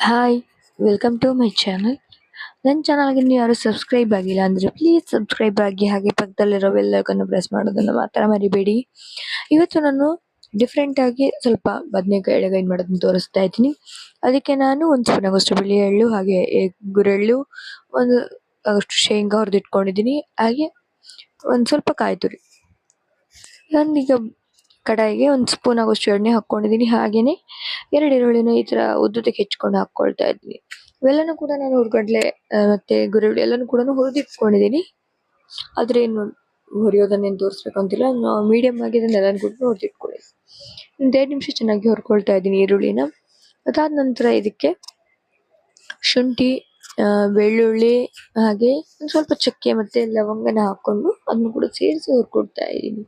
Hi, welcome to my channel. ನನ್ನ ಚಾನಲ್ಗೆ ನೀವು ಯಾರು ಸಬ್ಸ್ಕ್ರೈಬ್ ಆಗಿಲ್ಲ ಅಂದರೆ ಪ್ಲೀಸ್ ಸಬ್ಸ್ಕ್ರೈಬ್ ಆಗಿ, ಹಾಗೆ ಪಕ್ಕದಲ್ಲಿರೋ ಬೆಲ್ ಐಕಾನ್ ಪ್ರೆಸ್ ಮಾಡೋದನ್ನು ಮಾತ್ರ ಮರಿಬೇಡಿ. ಇವತ್ತು ನಾನು ಡಿಫ್ರೆಂಟ್ ಆಗಿ ಸ್ವಲ್ಪ ಬದನೆಕಾಯಿ ಎಳೆಗಾಯಿ ಮಾಡೋದನ್ನು ತೋರಿಸ್ತಾ ಇದ್ದೀನಿ. ಅದಕ್ಕೆ ನಾನು ಒಂದು ಸ್ಪೂನ್ ಆಗೋಷ್ಟು ಬಿಳಿ ಎಳ್ಳು, ಹಾಗೆ ಗುರೆಳ್ಳು, ಒಂದು ಅಷ್ಟು ಶೇಂಗಾ ಹುರಿದಿಟ್ಕೊಂಡಿದ್ದೀನಿ. ಹಾಗೆ ಒಂದು ಸ್ವಲ್ಪ ಕಾಯಿ ತುರಿ. ನಾನೀಗ ಕಡಾಯಿಗೆ ಒಂದು ಸ್ಪೂನ್ ಆಗೋಷ್ಟು ಎಣ್ಣೆ ಹಾಕ್ಕೊಂಡಿದ್ದೀನಿ. ಹಾಗೆಯೇ 2 ಈರುಳ್ಳಿನ ಈ ಥರ ಉದ್ದುದಕ್ಕೆ ಹೆಚ್ಚಿಕೊಂಡು ಹಾಕ್ಕೊಳ್ತಾ ಇದ್ದೀನಿ. ಇವೆಲ್ಲನೂ ಕೂಡ ನಾನು ಹುರ್ಗಡ್ಲೆ ಮತ್ತೆ ಗುರೆಳ್ಳು ಎಲ್ಲನೂ ಕೂಡ ಹುರಿದಿಟ್ಕೊಂಡಿದ್ದೀನಿ. ಆದರೆ ಏನು ಹುರಿಯೋದನ್ನೇನು ತೋರಿಸ್ಬೇಕು ಅಂತಿಲ್ಲ. ಮೀಡಿಯಮ್ ಆಗಿ ಇದನ್ನೆಲ್ಲನೂ ಕೂಡ ಹುರಿದಿಟ್ಕೊಂಡಿದ್ದೀನಿ. ಒಂದು 2 ನಿಮಿಷ ಚೆನ್ನಾಗಿ ಹುರ್ಕೊಳ್ತಾ ಇದ್ದೀನಿ ಈರುಳ್ಳಿನ. ಅದಾದ ನಂತರ ಇದಕ್ಕೆ ಶುಂಠಿ, ಬೆಳ್ಳುಳ್ಳಿ, ಹಾಗೆ ಒಂದು ಸ್ವಲ್ಪ ಚಕ್ಕೆ ಮತ್ತು ಲವಂಗನ ಹಾಕ್ಕೊಂಡು ಅದನ್ನು ಕೂಡ ಸೇರಿಸಿ ಹುರ್ಕೊಳ್ತಾ ಇದ್ದೀನಿ.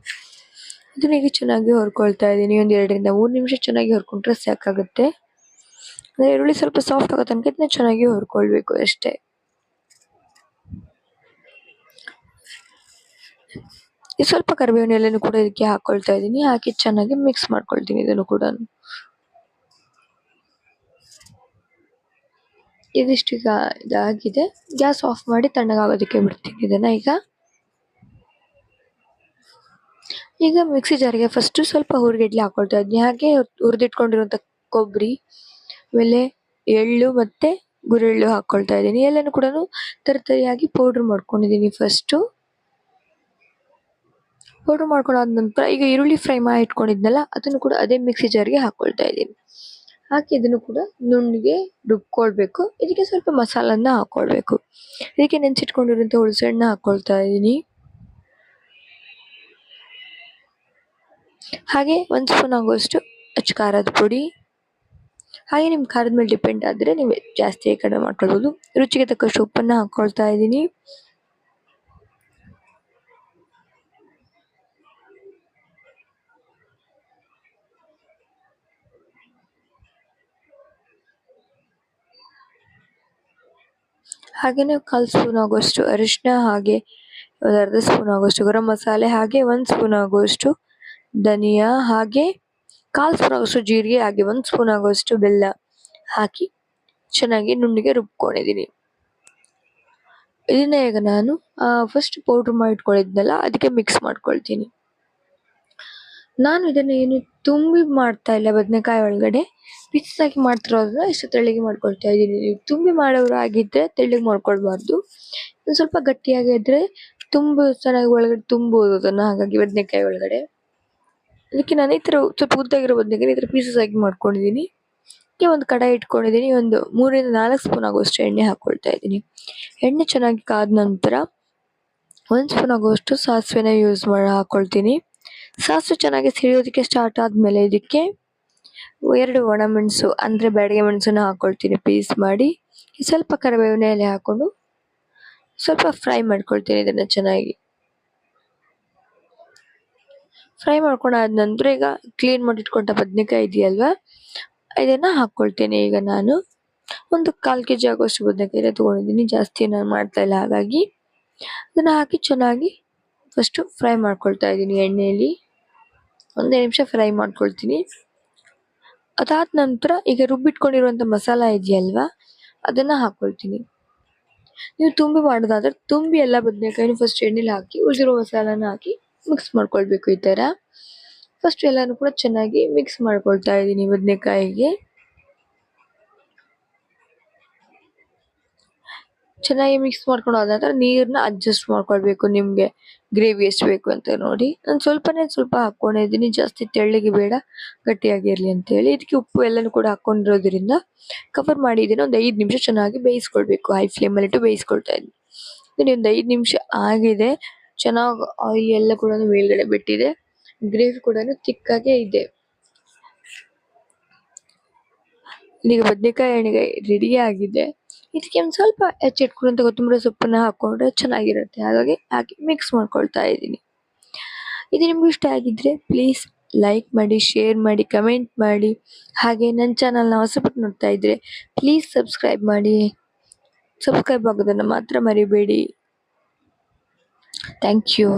ಇದನ್ನ ಈಗ ಚೆನ್ನಾಗಿ ಹುರ್ಕೊಳ್ತಾ ಇದ್ದೀನಿ. ಒಂದು 2 ರಿಂದ 3 ನಿಮಿಷ ಚೆನ್ನಾಗಿ ಹುರ್ಕೊಂಡ್ರೆ ಸಾಕಾಗುತ್ತೆ. ಈರುಳ್ಳಿ ಸ್ವಲ್ಪ ಸಾಫ್ಟ್ ಆಗೋ ತನಕ ಇದನ್ನ ಚೆನ್ನಾಗಿ ಹುರ್ಕೊಳ್ಬೇಕು ಅಷ್ಟೇ. ಸ್ವಲ್ಪ ಕರಿಬೇವಿನ ಎಲೆನೂ ಕೂಡ ಇದಕ್ಕೆ ಹಾಕೊಳ್ತಾ ಇದ್ದೀನಿ. ಹಾಕಿ ಚೆನ್ನಾಗಿ ಮಿಕ್ಸ್ ಮಾಡ್ಕೊಳ್ತೀನಿ ಇದನ್ನು ಕೂಡ. ಇದಿಷ್ಟು ಈಗ ಇದಾಗಿದೆ. ಗ್ಯಾಸ್ ಆಫ್ ಮಾಡಿ ತಣ್ಣಗಾಗೋದಕ್ಕೆ ಬಿಡ್ತೀನಿ ಇದನ್ನ. ಈಗ ಮಿಕ್ಸಿ ಜಾರಿಗೆ ಫಸ್ಟ್ ಸ್ವಲ್ಪ ಹುರಿಗಡ್ಲೆ ಹಾಕೊಳ್ತಾ ಇದ್ದೀನಿ. ಹಾಗೆ ಹುರಿದಿಟ್ಕೊಂಡಿರುವಂಥ ಕೊಬ್ಬರಿ, ಆಮೇಲೆ ಎಳ್ಳು ಮತ್ತೆ ಗುರೆಳ್ಳು ಹಾಕ್ಕೊಳ್ತಾ ಇದ್ದೀನಿ. ಎಲ್ಲನೂ ಕೂಡ ತರಿಯಾಗಿ ಪೌಡ್ರ್ ಮಾಡ್ಕೊಂಡಿದ್ದೀನಿ. ಪೌಡ್ರ್ ಮಾಡ್ಕೊಂಡಾದ ನಂತರ ಈಗ ಈರುಳ್ಳಿ ಫ್ರೈ ಮಾಡಿ ಇಟ್ಕೊಂಡಿದ್ನಲ್ಲ ಅದನ್ನು ಕೂಡ ಅದೇ ಮಿಕ್ಸಿ ಜಾರಿಗೆ ಹಾಕ್ಕೊಳ್ತಾ ಇದ್ದೀನಿ. ಹಾಕಿ ಇದನ್ನು ಕೂಡ ನುಣ್ಣಗೆ ರುಬ್ಕೊಳ್ಬೇಕು. ಇದಕ್ಕೆ ಸ್ವಲ್ಪ ಮಸಾಲನ್ನ ಹಾಕ್ಕೊಳ್ಬೇಕು. ಇದಕ್ಕೆ ನೆನೆಸಿಟ್ಕೊಂಡಿರುವಂಥ ಹುಣಸೆಹಣ್ಣು ಹಾಕ್ಕೊಳ್ತಾ ಇದ್ದೀನಿ. ಹಾಗೆ 1 ಸ್ಪೂನ್ ಆಗುವಷ್ಟು ಅಚ್ಚ ಖಾರದ ಪುಡಿ. ಹಾಗೆ ನಿಮ್ಮ ಖಾರದ ಮೇಲೆ ಡಿಪೆಂಡ್ ಆದರೆ ನೀವು ಜಾಸ್ತಿ ಕಡಿಮೆ ಮಾಡ್ಕೊಳ್ಬೋದು. ರುಚಿಗೆ ತಕ್ಕಷ್ಟು ಉಪ್ಪನ್ನು ಹಾಕ್ಕೊಳ್ತಾ ಇದ್ದೀನಿ. ಹಾಗೆಯೇ 1/4 ಸ್ಪೂನ್ ಆಗುವಷ್ಟು ಅರಿಶಿನ, ಹಾಗೆ 1/2 ಸ್ಪೂನ್ ಆಗುವಷ್ಟು ಗರಂ ಮಸಾಲೆ, ಹಾಗೆ 1 ಸ್ಪೂನ್ ಆಗುವಷ್ಟು ಧನಿಯಾ, ಹಾಗೆ 1/4 ಸ್ಪೂನ್ ಆಗುವಷ್ಟು ಜೀರಿಗೆ, ಹಾಗೆ 1 ಸ್ಪೂನ್ ಆಗುವಷ್ಟು ಬೆಲ್ಲ ಹಾಕಿ ಚೆನ್ನಾಗಿ ನುಣ್ಣಗೆ ರುಬ್ಕೊಂಡಿದ್ದೀನಿ. ಇದನ್ನ ಈಗ ನಾನು ಫಸ್ಟ್ ಪೌಡ್ರ್ ಮಾಡಿ ಇಟ್ಕೊಂಡಿದ್ನಲ್ಲ ಅದಕ್ಕೆ ಮಿಕ್ಸ್ ಮಾಡ್ಕೊಳ್ತೀನಿ. ನಾನು ಇದನ್ನು ಏನು ತುಂಬಿ ಮಾಡ್ತಾ ಇಲ್ಲ, ಬದನೆಕಾಯಿ ಒಳಗಡೆ ಪೀಸಸ್ ಆಗಿ ಮಾಡ್ತಿರೋದನ್ನ ಇಷ್ಟು ತೆಳ್ಳಗೆ ಮಾಡ್ಕೊಳ್ತಾ ಇದ್ದೀನಿ. ನೀವು ತುಂಬಿ ಮಾಡೋರು ಆಗಿದ್ದರೆ ತೆಳ್ಳಗೆ ಮಾಡ್ಕೊಳ್ಬಾರ್ದು. ಒಂದು ಸ್ವಲ್ಪ ಗಟ್ಟಿಯಾಗಿ ಇದ್ದರೆ ಚೆನ್ನಾಗಿ ಒಳಗಡೆ ತುಂಬೋದು ಅದನ್ನು. ಹಾಗಾಗಿ ಬದನೆಕಾಯಿ ಒಳಗಡೆ ಅದಕ್ಕೆ ನಾನು ಈ ಥರ ಸ್ವಲ್ಪ ಉದ್ದಾಗಿರೋ ಬದನೆಕಾಯಿ ಈ ಥರ ಪೀಸಸ್ ಆಗಿ ಮಾಡ್ಕೊಂಡಿದ್ದೀನಿ. ಇದಕ್ಕೆ ಒಂದು ಕಡಾಯಿ ಇಟ್ಕೊಂಡಿದ್ದೀನಿ. ಒಂದು 3 ರಿಂದ 4 ಸ್ಪೂನ್ ಆಗುವಷ್ಟು ಎಣ್ಣೆ ಹಾಕ್ಕೊಳ್ತಾ ಇದ್ದೀನಿ. ಎಣ್ಣೆ ಚೆನ್ನಾಗಿ ಕಾದ ನಂತರ 1 ಸ್ಪೂನ್ ಆಗುವಷ್ಟು ಸಾಸಿವೆನ ಹಾಕ್ಕೊಳ್ತೀನಿ. ಸಾಸಿವೆ ಚೆನ್ನಾಗಿ ಸಿಡಿಯೋದಕ್ಕೆ ಸ್ಟಾರ್ಟ್ ಆದಮೇಲೆ ಇದಕ್ಕೆ 2 ಒಣಮೆಣಸು ಅಂದರೆ ಬ್ಯಾಡಗೆ ಮೆಣಸನ್ನು ಹಾಕ್ಕೊಳ್ತೀನಿ ಪೀಸ್ ಮಾಡಿ. ಸ್ವಲ್ಪ ಕರಿಬೇವಿನ ಎಲೆ ಹಾಕ್ಕೊಂಡು ಸ್ವಲ್ಪ ಫ್ರೈ ಮಾಡ್ಕೊಳ್ತೀನಿ ಇದನ್ನು ಚೆನ್ನಾಗಿ. ಫ್ರೈ ಮಾಡ್ಕೊಂಡಾದ ನಂತರ ಈಗ ಕ್ಲೀನ್ ಮಾಡಿಟ್ಕೊಂಡ ಬದನೆಕಾಯಿ ಇದೆಯಲ್ವಾ ಇದನ್ನು ಹಾಕ್ಕೊಳ್ತೀನಿ. ಈಗ ನಾನು ಒಂದು 1/4 kg ಆಗುವಷ್ಟು ಬದನೆಕಾಯಿನ ತೊಗೊಂಡಿದ್ದೀನಿ. ಜಾಸ್ತಿ ನಾನು ಮಾಡ್ತಾ ಇಲ್ಲ. ಹಾಗಾಗಿ ಅದನ್ನು ಹಾಕಿ ಚೆನ್ನಾಗಿ ಫಸ್ಟು ಫ್ರೈ ಮಾಡ್ಕೊಳ್ತಾ ಇದ್ದೀನಿ ಎಣ್ಣೆಯಲ್ಲಿ. 1 ನಿಮಿಷ ಫ್ರೈ ಮಾಡ್ಕೊಳ್ತೀನಿ. ಅದಾದ ನಂತರ ಈಗ ರುಬ್ಬಿಟ್ಕೊಂಡಿರುವಂಥ ಮಸಾಲ ಇದೆಯಲ್ವಾ ಅದನ್ನು ಹಾಕ್ಕೊಳ್ತೀನಿ. ನೀವು ತುಂಬಿ ಮಾಡೋದಾದ್ರೆ ತುಂಬಿ ಎಲ್ಲ ಬದನೆಕಾಯಿನೂ ಫಸ್ಟ್ ಎಣ್ಣೆಲಿ ಹಾಕಿ ಉಳಿದಿರೋ ಮಸಾಲಾನ ಹಾಕಿ ಮಿಕ್ಸ್ ಮಾಡ್ಕೊಳ್ಬೇಕು. ಈ ಥರ ಫಸ್ಟ್ ಎಲ್ಲನೂ ಕೂಡ ಚೆನ್ನಾಗಿ ಮಿಕ್ಸ್ ಮಾಡ್ಕೊಳ್ತಾ ಇದ್ದೀನಿ ಬದನೆಕಾಯಿಗೆ. ಚೆನ್ನಾಗಿ ಮಿಕ್ಸ್ ಮಾಡ್ಕೊಂಡು ಆದ ನಂತರ ನೀರನ್ನ ಅಡ್ಜಸ್ಟ್ ಮಾಡ್ಕೊಳ್ಬೇಕು. ನಿಮಗೆ ಗ್ರೇವಿ ಎಷ್ಟು ಬೇಕು ಅಂತ ನೋಡಿ. ನಾನು ಸ್ವಲ್ಪ ಹಾಕ್ಕೊಂಡಿದ್ದೀನಿ, ಜಾಸ್ತಿ ತೆಳ್ಳಗೆ ಬೇಡ, ಗಟ್ಟಿಯಾಗಿರಲಿ ಅಂತೇಳಿ. ಇದಕ್ಕೆ ಉಪ್ಪು ಎಲ್ಲನೂ ಕೂಡ ಹಾಕ್ಕೊಂಡಿರೋದ್ರಿಂದ ಕವರ್ ಮಾಡಿದ್ದೀನಿ. ಒಂದು 5 ನಿಮಿಷ ಚೆನ್ನಾಗಿ ಬೇಯಿಸ್ಕೊಳ್ಬೇಕು. ಹೈ ಫ್ಲೇಮಲ್ಲಿಟ್ಟು ಬೇಯಿಸ್ಕೊಳ್ತಾ ಇದ್ದೀನಿ. ಒಂದು 5 ನಿಮಿಷ ಆಗಿದೆ. ಚೆನ್ನಾಗಿ ಆಯಿಲ್ ಎಲ್ಲ ಕೂಡ ಮೇಲ್ಗಡೆ ಬಿಟ್ಟಿದೆ. ಗ್ರೇವಿ ಕೂಡ ತಿಕ್ಕಾಗೇ ಇದೆ. ಈಗ ಬದನೆಕಾಯಿ ಎಣ್ಣೆಗಾಯಿ ರೆಡಿ ಆಗಿದೆ. ಇದಕ್ಕೆ ಒಂದು ಸ್ವಲ್ಪ ಹೆಚ್ಚಿಟ್ಕೊಂಡಂಥ ಕೊತ್ತಂಬರಿ ಸೊಪ್ಪನ್ನ ಹಾಕ್ಕೊಂಡ್ರೆ ಚೆನ್ನಾಗಿರುತ್ತೆ. ಹಾಗಾಗಿ ಹಾಕಿ ಮಿಕ್ಸ್ ಮಾಡ್ಕೊಳ್ತಾ ಇದ್ದೀನಿ. ಇದು ನಿಮಗೂ ಇಷ್ಟ ಆಗಿದ್ದರೆ ಪ್ಲೀಸ್ ಲೈಕ್ ಮಾಡಿ, ಶೇರ್ ಮಾಡಿ, ಕಮೆಂಟ್ ಮಾಡಿ. ಹಾಗೆ ನನ್ನ ಚಾನಲ್ನ ಹೊಸಬರು ನೋಡ್ತಾ ಇದ್ದರೆ ಪ್ಲೀಸ್ ಸಬ್ಸ್ಕ್ರೈಬ್ ಮಾಡಿ. ಸಬ್ಸ್ಕ್ರೈಬ್ ಆಗೋದನ್ನು ಮಾತ್ರ ಮರಿಬೇಡಿ. Thank you.